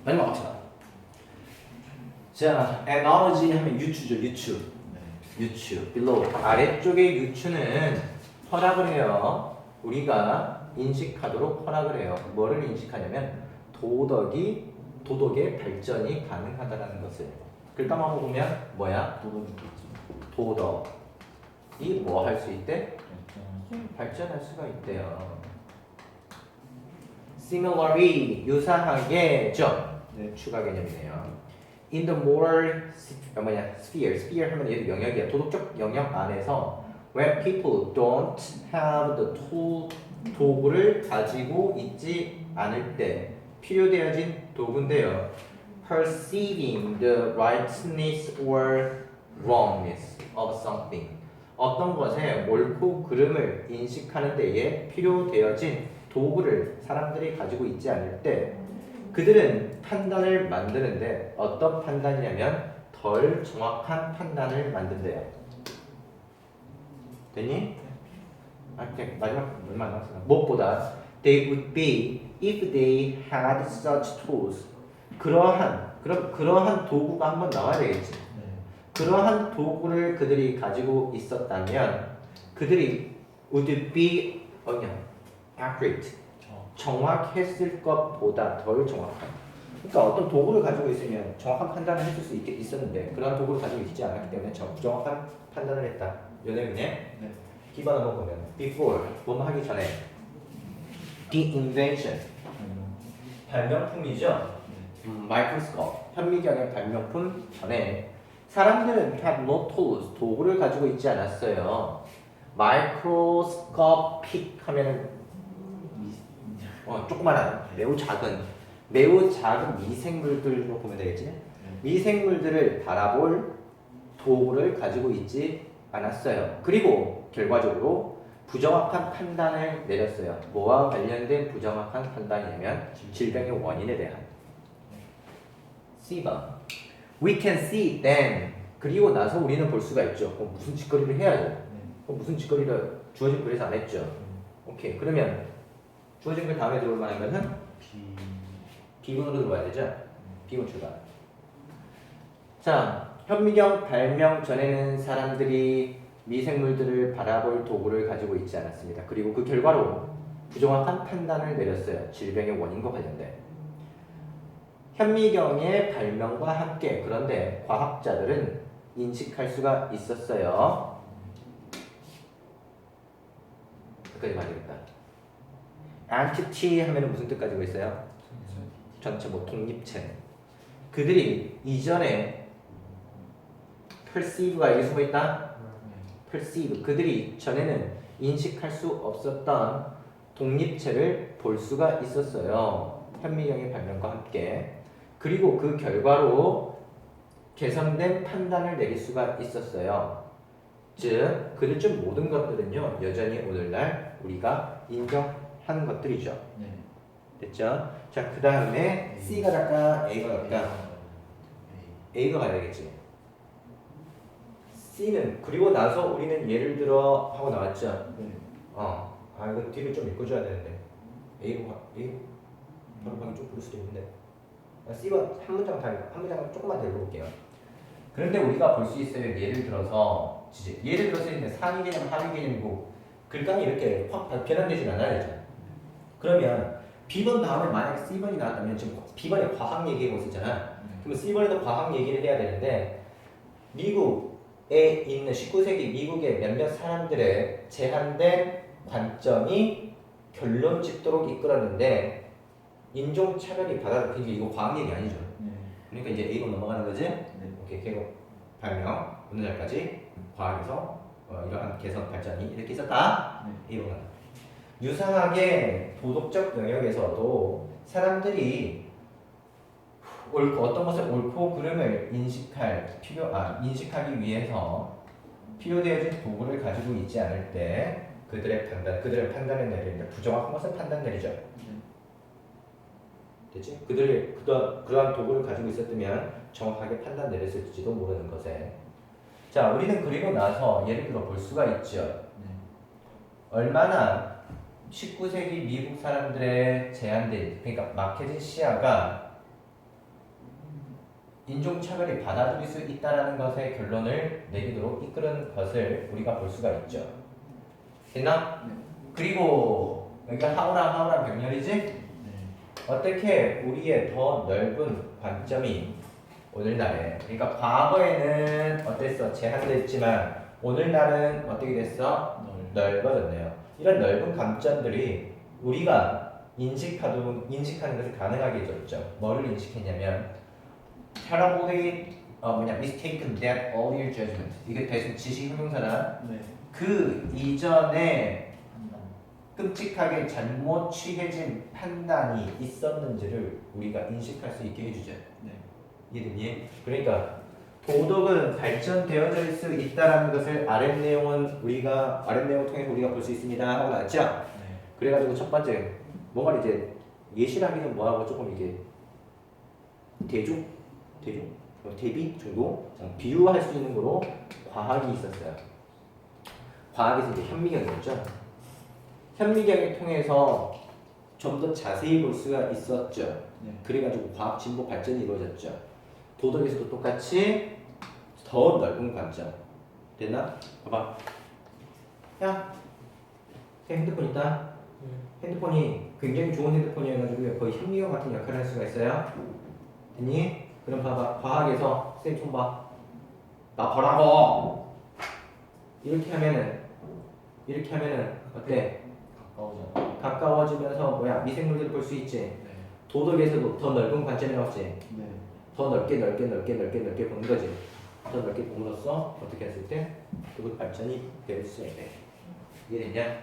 마지막 갑시다. 자, analogy 하면 유추죠, 유추. 유추. below. 아래쪽의 유추는 허락을 해요. 우리가 인식하도록 허락을 해요. 뭐를 인식하냐면 도덕의 발전이 가능하다는 것을. 글자만 보면 뭐야? 도덕이 뭐 할 수 있대? 발전할 수가 있대요. Similarly, 유사하게죠. 추가 개념이네요. In the moral sphere 하면 얘도 영역이야. 도덕적 영역 안에서 when people don't have the tool, 도구를 가지고 있지 않을 때 필요되어진 도구인데요. Perceiving the rightness or wrongness of something. 어떤 것의 옳고 그름을 인식하는 데에 필요되어진 도구를 사람들이 가지고 있지 않을 때 그들은 판단을 만드는데 어떤 판단이냐면 덜 정확한 판단을 만든대요. 됐니? 마지막 얼마 남았어? 무엇보다 they would be if they had such tools. 그러한 도구가 한번 나와야 되겠지. 그러한 도구를 그들이 가지고 있었다면 그들이 would be accurate. 정확했을 것보다 덜 정확한. 그러니까 어떤 도구를 가지고 있으면 정확한 판단을 했을 수 있었는데 그런 도구를 가지고 있지 않았기 때문에 부정확한 판단을 했다. 연애문에 기본 한번 보면 before 뭐뭐 하기 전에 the invention 발명품이죠. microscope 현미경의 발명품 전에 사람들은 have no tools 도구를 가지고 있지 않았어요. microscopic 하면은 조그만한 매우 작은 미생물들로 보면 되겠지. 미생물들을 바라볼 도구를 가지고 있지 않았어요. 그리고 결과적으로 부정확한 판단을 내렸어요. 뭐와 관련된 부정확한 판단이냐면 질병의 원인에 대한. C번 We can see then 그리고 나서 우리는 볼 수가 있죠. 그럼 무슨 짓거리를 해야죠. 그럼 무슨 짓거리를 주어진 글에서 안 했죠. 오케이. 그러면 주어진 글 다음에 들어올 만한 것은 B번으로 들어와야 되죠. B번 출발. 자, 현미경 발명 전에는 사람들이 미생물들을 바라볼 도구를 가지고 있지 않았습니다. 그리고 그 결과로 부정확한 판단을 내렸어요. 질병의 원인과 관련된. 현미경의 발명과 함께 그런데 과학자들은 인식할 수가 있었어요. 여기까지 봐야 되겠다. entity 하면 무슨 뜻 가지고 있어요? 전체 독립체. 그들이 이전에 perceive가 여기 숨어 있다. perceive. 그들이 전에는 인식할 수 없었던 독립체를 볼 수가 있었어요. 현미경의 발명과 함께. 그리고 그 결과로 개선된 판단을 내릴 수가 있었어요. 즉, 그들 중 모든 것들은요, 여전히 오늘날 우리가 인정하는 것들이죠. 됐죠? 자, 그 다음에 C가 갈까? A가 갈까? A가 가야 되겠지. C는 그리고 나서 우리는 예를 들어 하고 나왔죠. 이거 뒤를 좀 읽어줘야 되는데. A로 바로 가기 좀 그럴 수도 있는데. C번 한 문장 조금만 더 읽어볼게요. 그런데 우리가 볼 수 있어요. 예를 들어서 이제 상위 개념, 하위 개념이고 글감이 이렇게 확 변환되진 않아야 되죠. 그러면 B번 다음에 만약에 C번이 나왔다면 지금 B번에 과학 얘기하고 있었잖아. 그러면 C번에도 과학 얘기를 해야 되는데 미국에 있는 19세기 미국의 몇몇 사람들의 제한된 관점이 결론 짓도록 이끌었는데 인종차별이 그러니까 이거 과학 얘기 아니죠. 그러니까 이제 A로 넘어가는 거지. 오케이, 개국 발명 오늘날까지 과학에서 이러한 개선 발전이 이렇게 있었다. A로 간다. 유사하게 도덕적 영역에서도 사람들이 어떤 것을 옳고 그름을 인식하기 위해서 필요되어진 도구를 가지고 있지 않을 때 그들의 판단을 내리는데 부정확한 것을 판단 내리죠. 됐지? 그러한 도구를 가지고 있었다면 정확하게 판단 내렸을지도 모르는 것에. 자, 우리는 그리고 나서 예를 들어 볼 수가 있죠. 얼마나 19세기 미국 사람들의 제한된, 그러니까 막혀진 시야가 인종차별이 받아들일 수 있다라는 것의 결론을 내리도록 이끄는 것을 우리가 볼 수가 있죠. 됐나? 네. 그리고 여기가 하우랑 병렬이지? 네. 어떻게 우리의 더 넓은 관점이 오늘날에, 그러니까 과거에는 어땠어? 제한됐지만 오늘날은 어떻게 됐어? 넓어졌네요. 이런 넓은 관점들이 우리가 인식하는 것을 가능하게 해줬죠. 뭐를 인식했냐면 terribly mistaken that earlier judgment. 이게 대충 지식 형용사나 네. 그 이전에 판단. 끔찍하게 잘못 취해진 판단이 있었는지를 우리가 인식할 수 있게 해주죠. 네. 이해됐니? 그러니까 도덕은 발전되어질 수 있다라는 것을 아랫 내용을 통해서 우리가 볼 수 있습니다 하고 나왔죠. 네. 그래가지고 첫 번째 뭔가 이제 예시를 하기는 뭐하고 조금 이게 대비 정도 비유할 수 있는 거로 과학이 있었어요. 과학에서 이제 현미경이었죠. 현미경을 통해서 좀 더 자세히 볼 수가 있었죠. 네. 그래가지고 과학 진보 발전이 이루어졌죠. 도덕에서도 똑같이 더 넓은 관점. 됐나? 봐봐. 야, 핸드폰 있다. 핸드폰이 굉장히 좋은 핸드폰이어가지고 거의 현미경 같은 역할을 할 수가 있어요. 됐니? 그럼 봐봐. 과학에서 쌤 좀 봐. 나 보라고. 이렇게 하면은 어때? 가까워져. 가까워지면서 뭐야 미생물들을 볼 수 있지. 네. 도덕에서도 더 넓은 관점이 나왔지. 네. 더 넓게 보는 거지. 더 넓게 봄으로써 어떻게 했을 때 그것 발전이 될 수 있네. 이해됐냐?